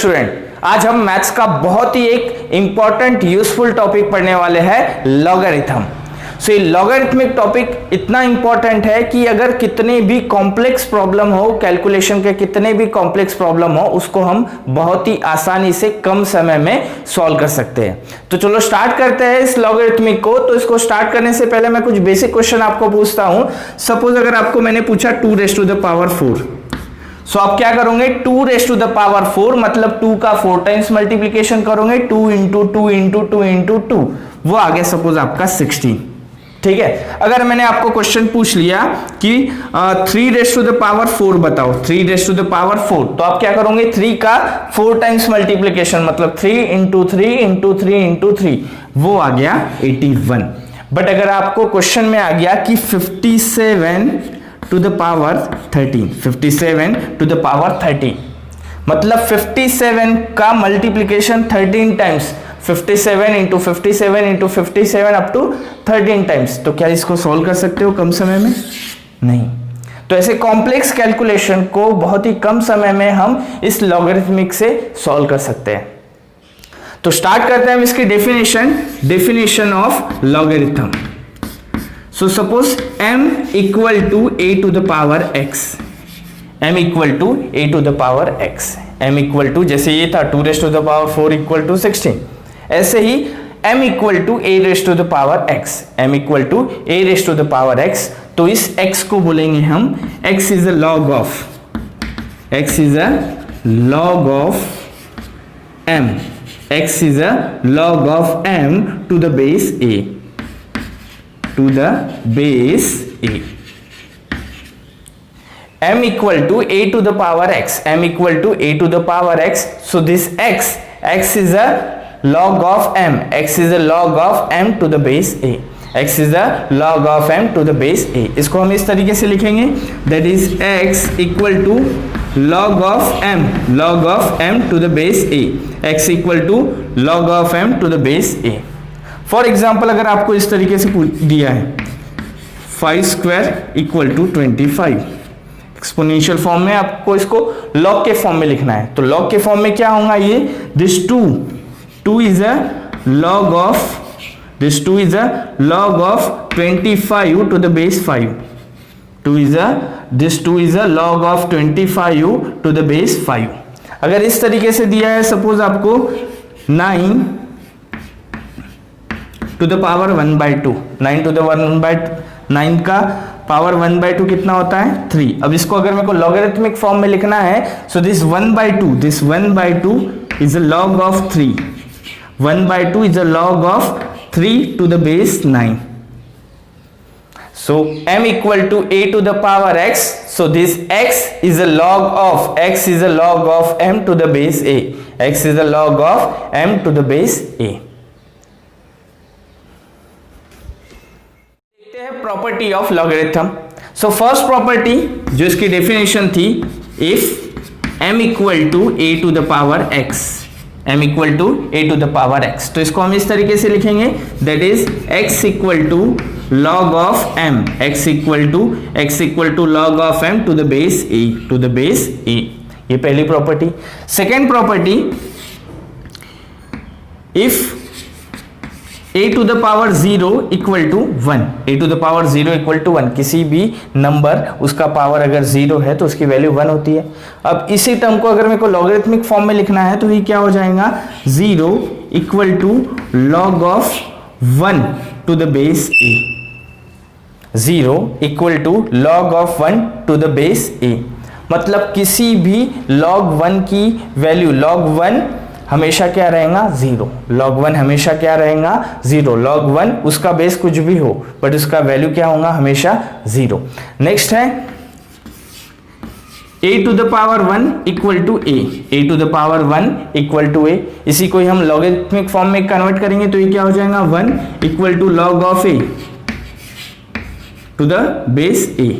Student, आज हम maths का बहुत ही एक इंपॉर्टेंट यूजफुल टॉपिक पढ़ने वाले हैं, लॉगरिथम। सो ये लॉगरिथमिक टॉपिक इतना इंपॉर्टेंट है कि अगर कितने भी कॉम्प्लेक्स प्रॉब्लम हो, कैलकुलेशन के कितने भी कॉम्प्लेक्स प्रॉब्लम हो, उसको हम बहुत ही आसानी से कम समय में सॉल्व कर सकते हैं। तो चलो स्टार्ट करते हैं इस लॉगरिथमिक को। तो इसको स्टार्ट करने से पहले मैं कुछ बेसिक क्वेश्चन आपको पूछता हूं। सपोज अगर आपको मैंने पूछा 2 raised to the power 4, सो आप क्या करोगे? 2 raised to the power 4 मतलब 2 का 4 टाइम्स मल्टीप्लीकेशन करोगे, 2 इंटू 2 इंटू 2 इंटू 2, वो आ गया सपोज आपका 16। ठीक है। अगर मैंने आपको क्वेश्चन पूछ लिया कि 3 raised to the power 4 बताओ, 3 raised to the power 4, तो आप क्या करोगे? 3 का 4 टाइम्स मल्टीप्लीकेशन मतलब 3 इंटू 3 इंटू 3 इंटू 3, वो आ गया 81। बट अगर आपको क्वेश्चन में आ गया कि 57 to the power 13, 57 to the power 13 मतलब 57 का multiplication 13 times, 57 into 57 into 57 up to 13 times. तो क्या इसको सॉल्व कर सकते हो कम समय में? नहीं। तो ऐसे कॉम्प्लेक्स कैलकुलेशन को बहुत ही कम समय में हम इस लॉगरिथमिक से सॉल्व कर सकते हैं। तो स्टार्ट करते हैं हम इसकी definition of logarithm. So suppose m equal to a to the power x, m equal to a to the power x, m equal to जैसे ये था 2 raised to the power 4 equal to 16, ऐसे ही m equal to a raised to the power x, m equal to a raised to the power x। तो इस x को बोलेंगे हम x is a log of, x is a log of m, x is a log of m to the base a, to the base a, m equal to a to the power x, m equal to a to the power x। so this x is a log of m, x is a log of m to the base a, x is a log of m to the base a। इसको हम इस तरीके से लिखेंगे, that is x equal to log of m, log of m to the base a, x equal to log of m to the base a। For example अगर आपको इस तरीके से दिया है 5 square equal to 25, exponential form में आपको इसको लॉग के फॉर्म में लिखना है। तो लॉग के फॉर्म में क्या होगा? ये this 2 is a log of, this 2 is a log of 25 to the base 5, 2 is a, this 2 is a log of 25 to the base 5। अगर इस तरीके से दिया है सपोज आपको 9 to the power 1/2, 9 to the 9 का पावर 1/2 कितना होता है? 3। अब इसको अगर मेरे को लॉगरिथमिक फॉर्म में लिखना है, so this 1/2 is a log of 3, 1/2 is a log of 3 to the base 9। so m equal to a to the power x, so this x is a log of m to the base a, x is a log of m to the base a। Property of logarithm. So first property जो इसकी definition थी, if m equal to a to the power x, m equal to a to the power x, तो इसको हम इस तरीके से लिखेंगे, that is x equal to log of m, x equal to log of m to the base a, to the base a। ये पहली प्रॉपर्टी। Second property, if a to the power 0 equal to 1, a to the power 0 equal to 1, किसी भी number उसका power अगर 0 है तो उसकी वैल्यू 1 होती है। अब इसी टर्म को अगर मेरे को लॉगरिथमिक फॉर्म में लिखना है तो ये क्या हो जाएगा? 0 equal to log of 1 to the base a, 0 equal to log of 1 to the base a, मतलब किसी भी log 1 की वैल्यू, log 1 हमेशा क्या रहेगा? 0। log 1 हमेशा क्या रहेगा? 0। log 1 उसका बेस कुछ भी हो बट उसका वैल्यू क्या होगा? हमेशा 0। नेक्स्ट है a to the power 1 equal to a to the power 1 equal to a। इसी को ही हम लॉगरिथमिक फॉर्म में कन्वर्ट करेंगे तो ये क्या हो जाएगा? 1 equal to log of a to the base a।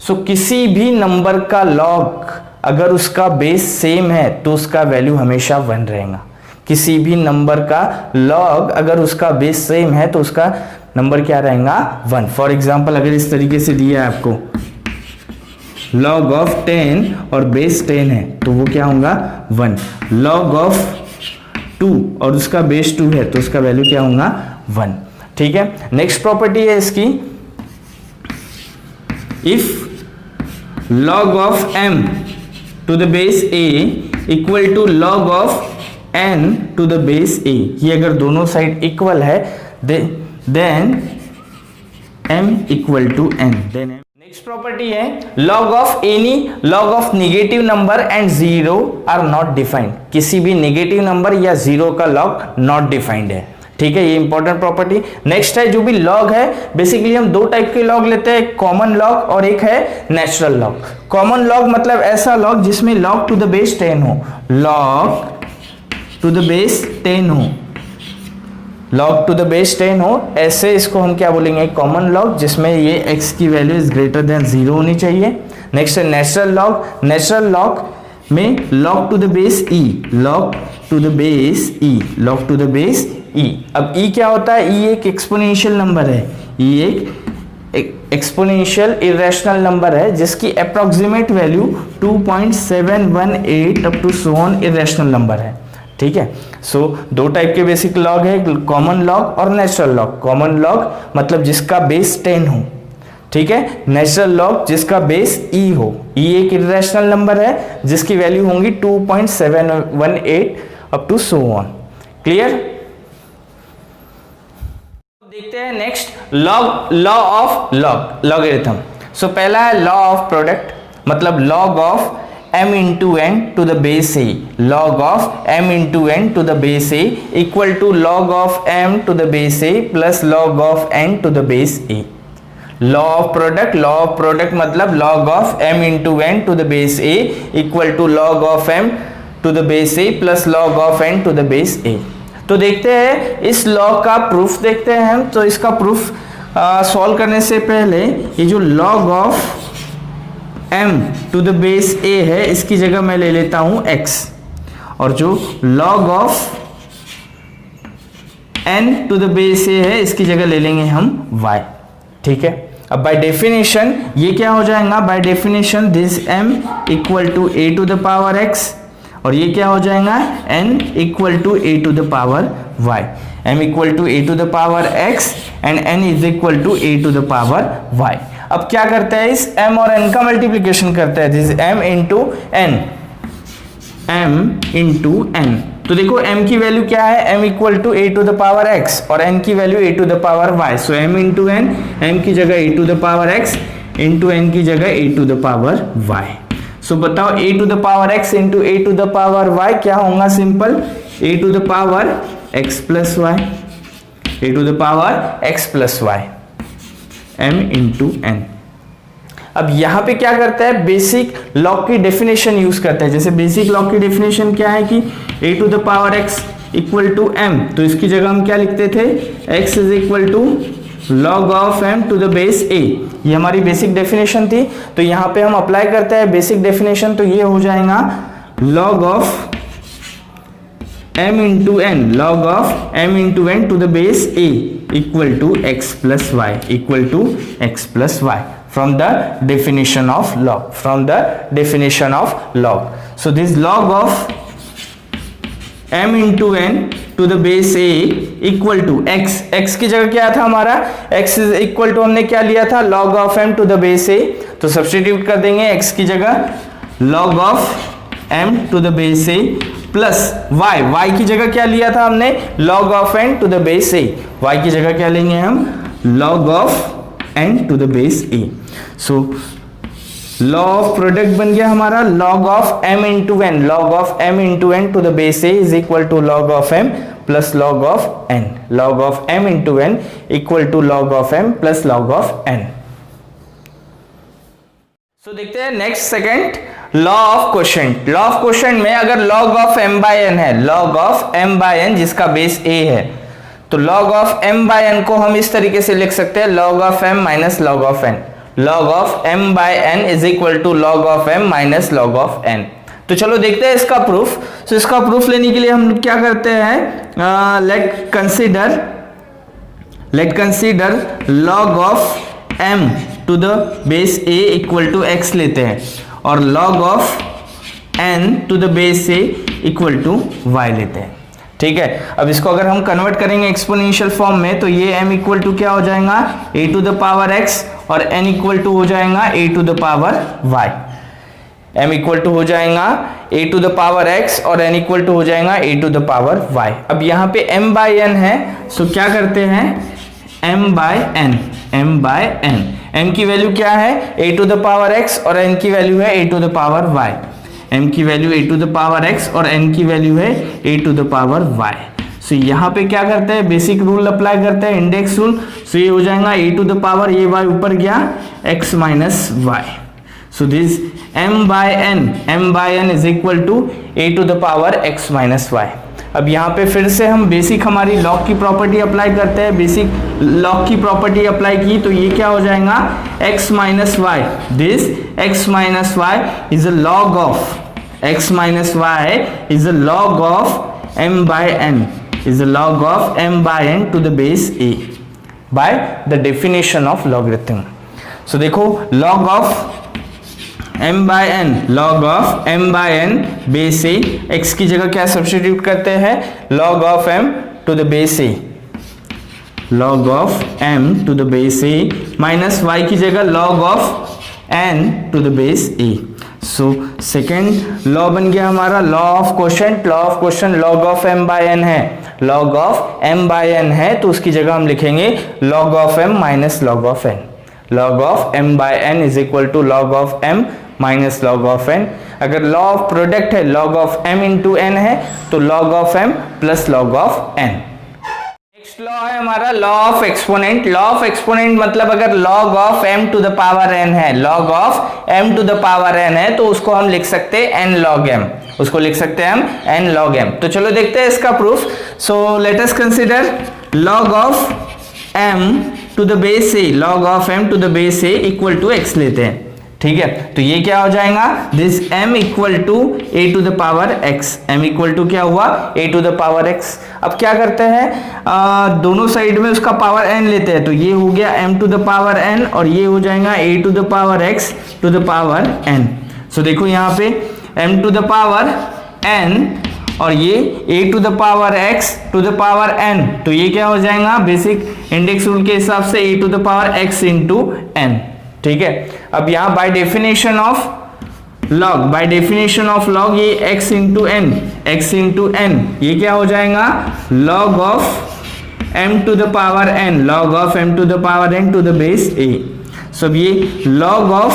So किसी भी नंबर का लॉग अगर उसका बेस सेम है तो उसका वैल्यू हमेशा 1 रहेगा। किसी भी नंबर का लॉग अगर उसका बेस सेम है तो उसका नंबर क्या रहेगा? 1। फॉर एग्जाम्पल अगर इस तरीके से दिया है आपको log ऑफ 10 और बेस 10 है तो वो क्या होगा 1, log ऑफ 2 और उसका बेस 2 है तो उसका वैल्यू क्या होगा 1। ठीक है, नेक्स्ट प्रॉपर्टी है इसकी, if log of m to the base a equal to log of n to the base a, ये अगर दोनों साइड इक्वल है then m equal to n। Next property है log of any log of negative number and zero are not defined, किसी भी negative number या zero का log not defined है। ठीक है, ये इंपॉर्टेंट प्रॉपर्टी। नेक्स्ट है जो भी log है, बेसिकली हम दो टाइप के log लेते हैं, एक कॉमन log और एक है नेचुरल log। कॉमन log मतलब ऐसा log जिसमें log टू द बेस 10 हो, log टू द बेस 10 हो, log टू द बेस 10 हो, ऐसे इसको हम क्या बोलेंगे कॉमन log, जिसमें ये x की वैल्यू इज ग्रेटर देन 0 होनी चाहिए। नेक्स्ट है नेचुरल log। नेचुरल log में log to the base e, log to the base e, log to the base e। अब e क्या होता है, e एक एक्सपोनेंशियल नंबर है, e एक एक्सपोनेंशियल इरेशनल नंबर है जिसकी approximate value 2.718 up to so on irrational number है। ठीक है, सो दो टाइप के बेसिक लॉग है, कॉमन लॉग और नेचुरल लॉग। कॉमन लॉग मतलब जिसका बेस 10 हो, ठीक है, नेचुरल लॉग जिसका बेस e हो। e एक इरेशनल नंबर है जिसकी वैल्यू होंगी 2.718 up to so on. Clear? देखते हैं next law of logarithm. So पहला है लॉ ऑफ प्रोडक्ट, मतलब log of m into n to the base a, log of m into n to the base a equal to log of m to the base a plus log of n to the base a। Law of product मतलब log of m into n to the base a equal to log of m to the base a plus log of n to the base a। तो देखते हैं इस law का proof देखते हैं हम। तो इसका प्रूफ सॉल्व करने से पहले ये जो log of m to the base a है इसकी जगह मैं ले लेता हूं x, और जो log of n to the base a है इसकी जगह ले लेंगे हम y। ठीक है, अब बाय डेफिनेशन ये क्या हो जाएगा, by definition this m equal to a to the power x, और ये क्या हो जाएगा n equal to a to the power y। m equal to a to the power x and n is equal to a to the power y। अब क्या करते हैं, इस m और n का मल्टीप्लिकेशन करते हैं, this m into n, m into n। तो देखो m की वैल्यू क्या है, m equal to a to the power x और n की value a to the power y। So m into n, m की जगह a to the power x into n की जगह a to the power y। So बताओ a to the power x into a to the power y क्या होगा, simple a to the power x plus y, a to the power x plus y, m into n। अब यहां पे क्या करता है, basic log की definition use करता है। जैसे बेसिक लॉग की डेफिनेशन क्या है कि a to the power x equal to m, तो इसकी जगह हम क्या लिखते थे, x is equal to log of m to the base a, ये हमारी बेसिक डेफिनेशन थी। तो यहाँ पे हम अप्लाई करते हैं बेसिक डेफिनेशन, तो ये हो जाएगा log of m into n, log of m into n to the base a equal to x plus y, equal to x plus y from the definition of log, from the definition of log. So this log of m into n to the base a equal to x, x की जगह क्या था हमारा, x is equal to हमने क्या लिया था, log of m to the base a, तो सब्स्टिट्यूट कर देंगे x की जगह log of m to the base a plus y, y की जगह क्या लिया था हमने, log of n to the base a, y की जगह क्या लेंगे हम, log of n to the base a। So law of product बन गया हमारा log of m into n, log of m into n to the base a is equal to log of m plus log of n, log of m into n equal to log of m plus log of n। So देखते हैं next second law of quotient. Law of quotient में अगर log of m by n है, log of m by n जिसका base a है, तो log of m by n को हम इस तरीके से लिख सकते हैं log of m minus log of n, log of m by n is equal to log of m minus log of n। तो चलो देखते हैं इसका प्रूफ। तो इसका प्रूफ लेने के लिए हम क्या करते हैं, let consider log of m to the base a equal to x लेते हैं और log of n to the base a equal to y लेते हैं। ठीक है, अब इसको अगर हम कन्वर्ट करेंगे एक्सपोनेंशियल फॉर्म में तो ये m इक्वल टू क्या हो जाएगा a to the power x और n इक्वल टू हो जाएगा a to the power y। m equal to हो जाएगा a to the power x और n इक्वल टू हो जाएगा a to the power y। अब यहाँ पे m बाय n है, सो क्या करते हैं m बाय n, m की वैल्यू क्या है a to the power x और n की वैल्यू है a to the power y। m की value a to the power x और n की वैल्यू है a to the power y। So यहाँ पे क्या करते हैं, बेसिक रूल अप्लाई करते हैं, इंडेक्स रूल। सो ये हो जाएगा a टू द पावर, ये y ऊपर गया x minus y। So this m by n is equal to a to the power x minus y। अब यहाँ पे फिर से हम बेसिक हमारी लॉग की प्रॉपर्टी अप्लाई करते हैं। बेसिक लॉग की प्रॉपर्टी अप्लाई की तो ये क्या हो जाएगा x minus y. This x minus y is a log of x minus y is a log of m by n, is a log of m by n to the base a by the definition of logarithm. So देखो log of m by n, log of m by n base a, x की जगह क्या substitute करते हैं log of m to the base a, log of m to the base a minus y की जगह log of n to the base a. So second law बन गया हमारा law of quotient. Law of quotient log of m by n है, log of m by n है तो उसकी जगह हम लिखेंगे log of m minus log of n। Log of m by n is equal to log of m minus log of n। अगर law of product है log of m into n है तो log of m plus log of n। Next law है हमारा law of exponent. Law of exponent मतलब अगर log of m to the power n है, log of m to the power n है तो उसको हम लिख सकते हैं n log m, उसको लिख सकते हैं हम n log m। तो चलो देखते हैं इसका proof. So let us consider log of m to the base a, log of m to the base a equal to x लेते हैं। ठीक है, तो ये क्या हो जाएगा this m equal to a to the power x, m equal to क्या हुआ a to the power x। अब क्या करते हैं दोनों साइड में उसका पावर n लेते हैं तो ये हो गया m to the power n और ये हो जाएगा a to the power x to the power n। सो देखो यहाँ पे m to the power n और ये a to the power x to the power n, तो ये क्या हो जाएगा बेसिक इंडेक्स रूल के हिसाब से a to the power x into n। ठीक है, अब यहाँ बाय डेफिनेशन ऑफ लॉग ये x इंटू n, ये क्या हो जाएगा log of m to the power n, log of m to the power n to the base a। सो अब ये log of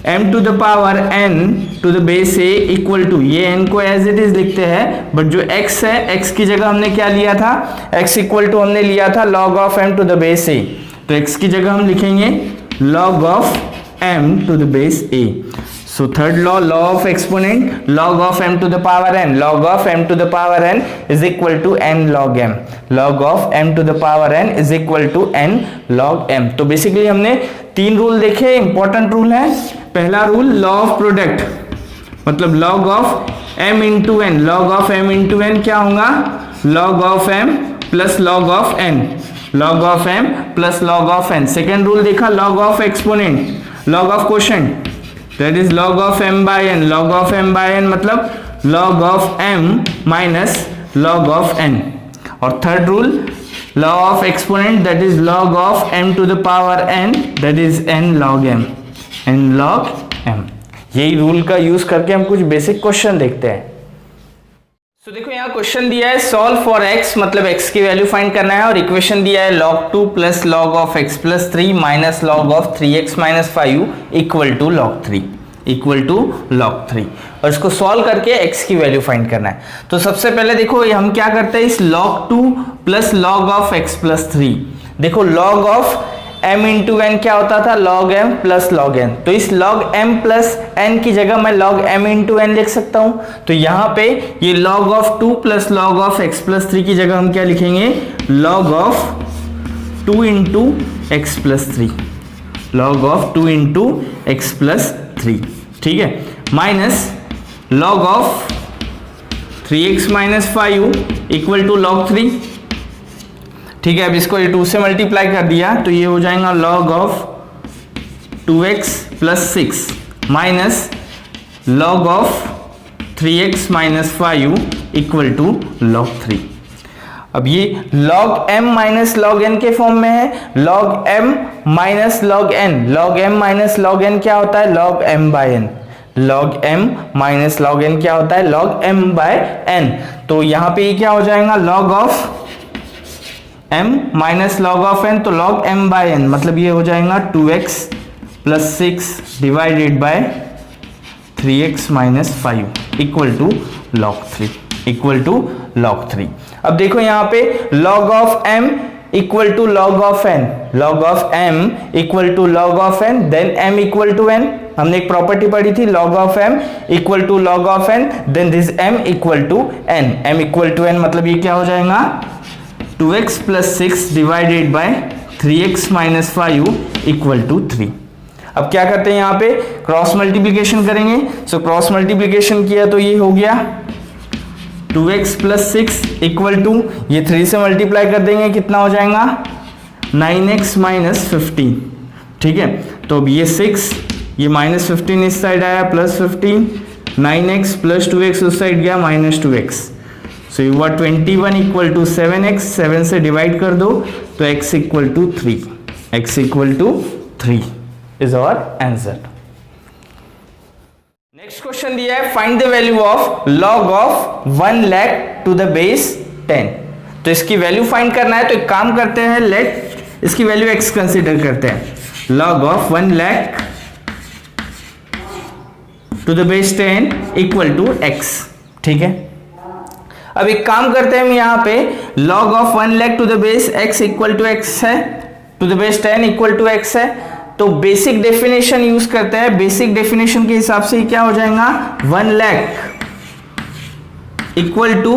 m to the power n to the base a equal to, ये n को as it is लिखते हैं but जो x है x की जगह हमने क्या लिया था, x इक्वल टू हमने लिया था log of m to the base a, तो x की जगह हम लिखेंगे log of m to the base a। So third law, law of exponent, log of m to the power n, log of m to the power n is equal to n log m, log of m to the power n is equal to n log m। तो basically हमने तीन rule देखे, important rule है। पहला rule law of product, मतलब log of m into n, log of m into n क्या होगा log of m plus log of n, log of m plus log of n। Second rule देखा log of exponent, log of quotient, that is log of m by n, log of m by n मतलब log of m minus log of n। और third rule law of exponent, that is log of m to the power n, that is n log m, n log m। यही rule का use करके हम कुछ basic question देखते हैं। तो देखो यहाँ क्वेश्चन दिया है सॉल्व फॉर x, मतलब x की वैल्यू फाइंड करना है और इक्वेशन दिया है log 2 plus log of x plus 3 minus log of 3x minus 5 equal to log 3, equal to log 3 और इसको सॉल्व करके x की वैल्यू फाइंड करना है। तो सबसे पहले देखो हम क्या करते हैं, इस log 2 plus log of x plus 3, देखो log of m into n क्या होता था log m plus log n, तो इस log m प्लस n की जगह मैं log m इंटू n लिख सकता हूं। तो यहाँ पे ये log of 2 plus log of x plus 3 की जगह हम क्या लिखेंगे log of 2 into x plus 3, log of 2 into x plus 3। ठीक है, minus log of 3x minus 5 equal to log 3। ठीक है, अब इसको ये 2 से मल्टीप्लाई कर दिया तो ये हो जाएगा log of 2x plus 6 minus log of 3x minus 5 equal to log 3। अब ये log m minus log n के फॉर्म में है। log m minus log n, log m minus log n क्या होता है? log m by n। log m minus log n क्या होता है? log m by n। तो यहां पे ये क्या हो जाएगा? log of m minus log of n, तो log m बाय n मतलब ये हो जाएगा 2x plus 6 divided by 3x minus 5 equal to log 3, equal to log 3। अब देखो यहाँ पे log of m equal to log of n, log of m equal to log of n, then m equal to n। हमने एक property पढ़ी थी log of m equal to log of n, then this m equal to n। m equal to n मतलब ये क्या हो जाएगा? 2x plus 6 divided by 3x minus 5 equal to 3। अब क्या करते हैं यहाँ पे? क्रॉस मल्टीप्लीकेशन करेंगे। सो क्रॉस मल्टीप्लीकेशन किया तो ये हो गया 2x प्लस 6 इक्वल टू, ये 3 से मल्टीप्लाई कर देंगे कितना हो जाएगा? 9x minus 15। ठीक है, तो अब ये 6, ये माइनस 15 इस साइड आया, प्लस 15, 9x प्लस 2x उस साइड गया, माइनस 2x। सो ये हुआ 21 इक्वल टू 7x, 7 से डिवाइड कर दो तो x equal to 3, x equal to 3 is our answer. Next question दिया है, find the value of log of 1 lakh to the base 10। तो इसकी वैल्यू फाइंड करना है तो एक काम करते हैं, लेट इसकी वैल्यू x कंसीडर करते हैं। log of 1 lakh to the base 10 equal to x। ठीक है, अब एक काम करते हैं, हम यहां पे log of 1 lakh to the base x equal to x है, to the base 10 equal to x है। तो बेसिक डेफिनेशन यूज करते हैं। बेसिक डेफिनेशन के हिसाब से क्या हो जाएगा? 1 lakh equal to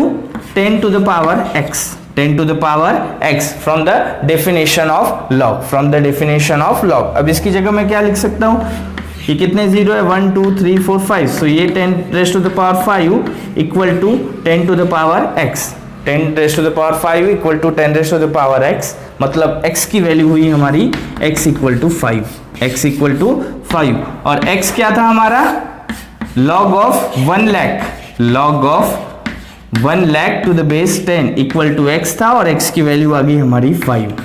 10 to the power x, 10 to the power x from the definition of log, from the definition of log। अब इसकी जगह मैं क्या लिख सकता हूं? ये कितने जीरो है? 1 2 3 4 5। सो ये 10 raise to the power 5 equal to 10 to the power x, 10 raise to the power 5 equal to 10 raise to the power x। मतलब x की वैल्यू हुई हमारी x equal to 5, x equal to 5। और x क्या था हमारा? log of 1 lakh, log of 1 lakh to the base 10 equal to x था और x की वैल्यू आ गई हमारी 5।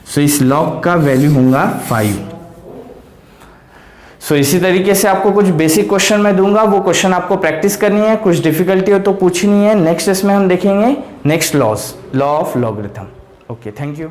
सो इस log का वैल्यू होगा 5। सो इसी तरीके से आपको कुछ बेसिक क्वेश्चन मैं दूंगा, वो क्वेश्चन आपको प्रैक्टिस करनी है। कुछ डिफिकल्टी हो तो पूछनी है। नेक्स्ट इसमें हम देखेंगे next law of logarithm. Okay, thank you.